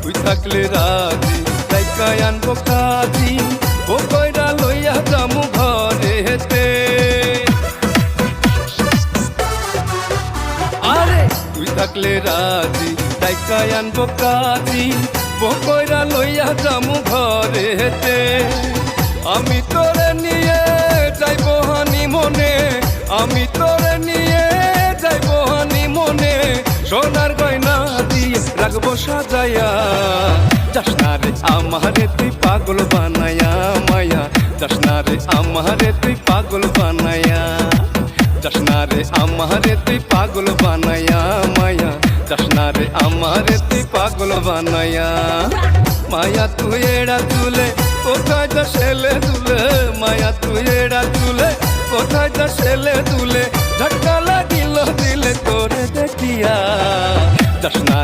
তুই থাকলে রাজি তাইকাই আনবো কাজি ও কইরা লইয়া যামু ঘরে হেতে আরে তুই থাকলে রাজি তাইকাই আনবো কাজি ও কইরা লইয়া যামু ঘরে হেতে আমি তোরে নিয়ে যাইবো হানিমুনে আমি তোরে নিয়ে যাইবো হানিমুনে সোনার গয়না দিয়ে রাখবো সাজায়া যাস না রে আমারে তুই পাগল বানায়া মায়া যাস না রে আমারে তুই পাগল বানায়া যাস না রে আমারে তুই পাগল বানায়া মায়া যাস না রে আমারে তুই পাগল বানায়া মায়া তুই এড়া তুলে কোথায় যা ছেলে তুলে মায়া তুই এড়া তুলে কোথায় যা ছেলে তুলে ঝটকা লাগিল দিলে তোরে দেখিয়া যাস না